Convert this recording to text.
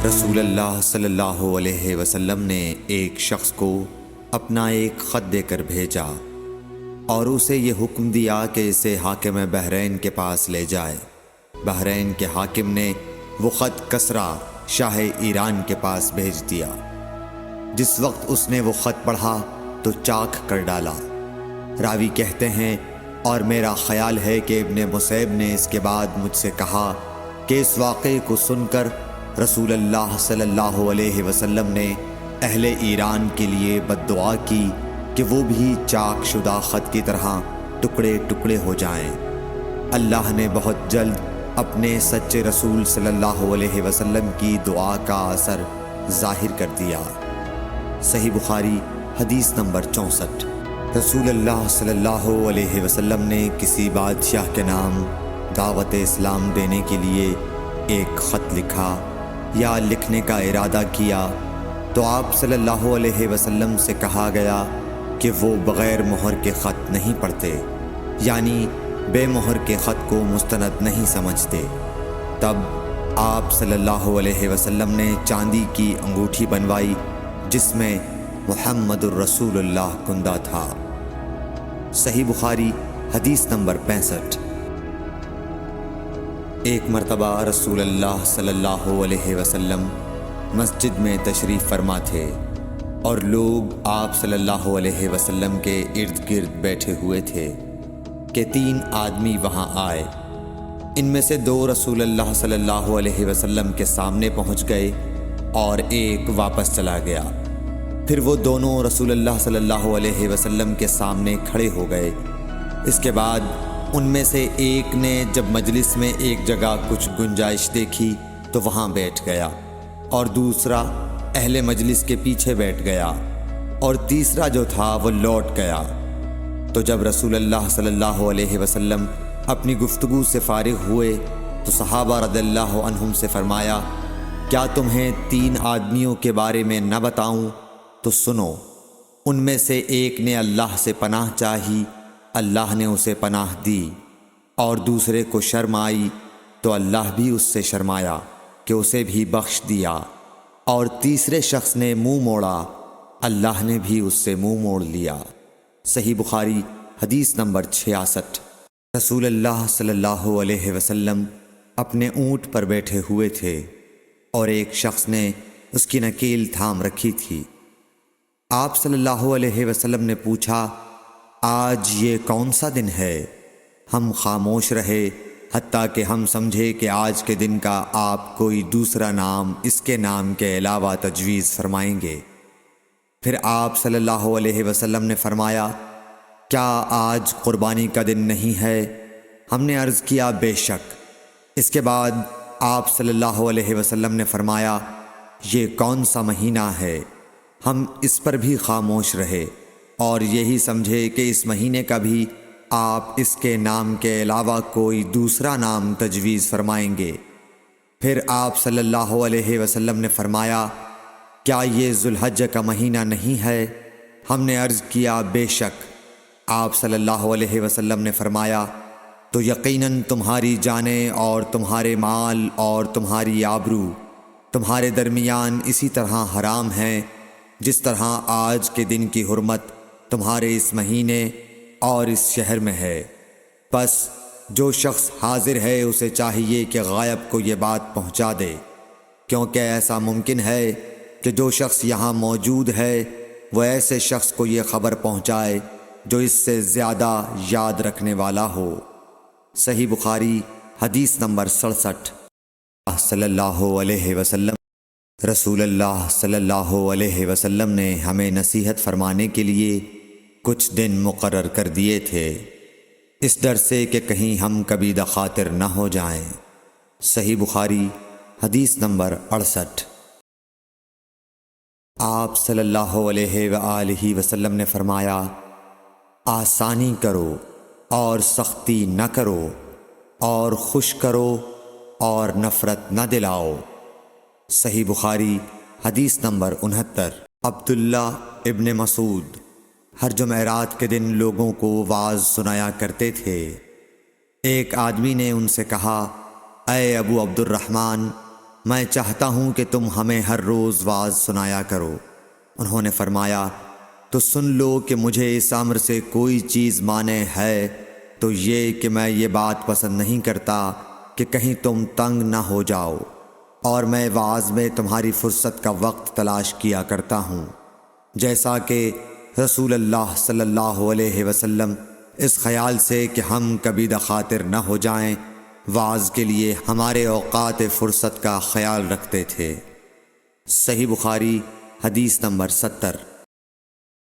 رسول اللہ صلی اللہ علیہ وسلم نے ایک شخص کو اپنا ایک خط دے کر بھیجا اور اسے یہ حکم دیا کہ اسے حاکم بحرین کے پاس لے جائے۔ بحرین کے حاکم نے وہ خط کسریٰ شاہ ایران کے پاس بھیج دیا۔ جس وقت اس نے وہ خط پڑھا تو چاک کر ڈالا۔ راوی کہتے ہیں اور میرا خیال ہے کہ ابن مسیب نے اس کے بعد مجھ سے کہا کہ اس واقعے کو سن کر رسول اللہ صلی اللہ علیہ وسلم نے اہل ایران کے لیے بد دعا کی کہ وہ بھی چاک شدہ خط کی طرح ٹکڑے ٹکڑے ہو جائیں۔ اللہ نے بہت جلد اپنے سچے رسول صلی اللہ علیہ وسلم کی دعا کا اثر ظاہر کر دیا۔ صحیح بخاری حدیث نمبر 64۔ رسول اللہ صلی اللہ علیہ وسلم نے کسی بادشاہ کے نام دعوت اسلام دینے کے لیے ایک خط لکھا یا لکھنے کا ارادہ کیا تو آپ صلی اللہ علیہ وسلم سے کہا گیا کہ وہ بغیر مہر کے خط نہیں پڑھتے، یعنی بے مہر کے خط کو مستند نہیں سمجھتے۔ تب آپ صلی اللہ علیہ وسلم نے چاندی کی انگوٹھی بنوائی جس میں محمد الرسول اللہ کندہ تھا۔ صحیح بخاری حدیث نمبر 65۔ ایک مرتبہ رسول اللہ صلی اللہ علیہ وسلم مسجد میں تشریف فرما تھے اور لوگ آپ صلی اللہ علیہ وسلم کے ارد گرد بیٹھے ہوئے تھے کہ 3 آدمی وہاں آئے۔ ان میں سے 2 رسول اللہ صلی اللہ علیہ وسلم کے سامنے پہنچ گئے اور ایک واپس چلا گیا۔ پھر وہ دونوں رسول اللہ صلی اللہ علیہ وسلم کے سامنے کھڑے ہو گئے۔ اس کے بعد ان میں سے ایک نے جب مجلس میں ایک جگہ کچھ گنجائش دیکھی تو وہاں بیٹھ گیا، اور دوسرا اہل مجلس کے پیچھے بیٹھ گیا، اور تیسرا جو تھا وہ لوٹ گیا۔ تو جب رسول اللہ صلی اللہ علیہ وسلم اپنی گفتگو سے فارغ ہوئے تو صحابہ رضی اللہ عنہم سے فرمایا، کیا تمہیں 3 آدمیوں کے بارے میں نہ بتاؤں؟ تو سنو۔ ان میں سے ایک نے اللہ سے پناہ چاہی، اللہ نے اسے پناہ دی، اور دوسرے کو شرم آئی تو اللہ بھی اس سے شرمایا کہ اسے بھی بخش دیا، اور تیسرے شخص نے منہ موڑا، اللہ نے بھی اس سے منہ موڑ لیا۔ صحیح بخاری حدیث نمبر 66۔ رسول اللہ صلی اللہ علیہ وسلم اپنے اونٹ پر بیٹھے ہوئے تھے اور ایک شخص نے اس کی نکیل تھام رکھی تھی۔ آپ صلی اللہ علیہ وسلم نے پوچھا، آج یہ کون سا دن ہے؟ ہم خاموش رہے حتیٰ کہ ہم سمجھے کہ آج کے دن کا آپ کوئی دوسرا نام اس کے نام کے علاوہ تجویز فرمائیں گے۔ پھر آپ صلی اللہ علیہ وسلم نے فرمایا، کیا آج قربانی کا دن نہیں ہے؟ ہم نے عرض کیا، بے شک۔ اس کے بعد آپ صلی اللہ علیہ وسلم نے فرمایا، یہ کون سا مہینہ ہے؟ ہم اس پر بھی خاموش رہے اور یہی سمجھے کہ اس مہینے کا بھی آپ اس کے نام کے علاوہ کوئی دوسرا نام تجویز فرمائیں گے۔ پھر آپ صلی اللہ علیہ وسلم نے فرمایا، کیا یہ ذو الحجہ کا مہینہ نہیں ہے؟ ہم نے عرض کیا، بے شک۔ آپ صلی اللہ علیہ وسلم نے فرمایا، تو یقیناً تمہاری جانیں اور تمہارے مال اور تمہاری آبرو تمہارے درمیان اسی طرح حرام ہیں جس طرح آج کے دن کی حرمت تمہارے اس مہینے اور اس شہر میں ہے۔ پس جو شخص حاضر ہے اسے چاہیے کہ غائب کو یہ بات پہنچا دے، کیونکہ ایسا ممکن ہے کہ جو شخص یہاں موجود ہے وہ ایسے شخص کو یہ خبر پہنچائے جو اس سے زیادہ یاد رکھنے والا ہو۔ صحیح بخاری حدیث نمبر 67۔ صلی اللہ علیہ وسلم رسول اللہ صلی اللہ علیہ وسلم نے ہمیں نصیحت فرمانے کے لیے کچھ دن مقرر کر دیے تھے، اس ڈر سے کہ کہیں ہم کبھی دخاطر نہ ہو جائیں۔ صحیح بخاری حدیث نمبر 68۔ آپ صلی اللہ علیہ وآلہ وسلم نے فرمایا، آسانی کرو اور سختی نہ کرو، اور خوش کرو اور نفرت نہ دلاؤ۔ صحیح بخاری حدیث نمبر 69۔ عبداللہ ابن مسعود ہر جمعرات کے دن لوگوں کو وعظ سنایا کرتے تھے۔ ایک آدمی نے ان سے کہا، اے ابو عبد الرحمن، میں چاہتا ہوں کہ تم ہمیں ہر روز واعظ سنایا کرو۔ انہوں نے فرمایا تو سن لو کہ مجھے اس امر سے کوئی چیز مانع ہے تو یہ کہ میں یہ بات پسند نہیں کرتا کہ کہیں تم تنگ نہ ہو جاؤ، اور میں واعظ میں تمہاری فرصت کا وقت تلاش کیا کرتا ہوں، جیسا کہ رسول اللہ صلی اللہ علیہ وسلم اس خیال سے کہ ہم کبھی دخاطر نہ ہو جائیں واعظ کے لیے ہمارے اوقات فرصت کا خیال رکھتے تھے۔ صحیح بخاری حدیث نمبر 70۔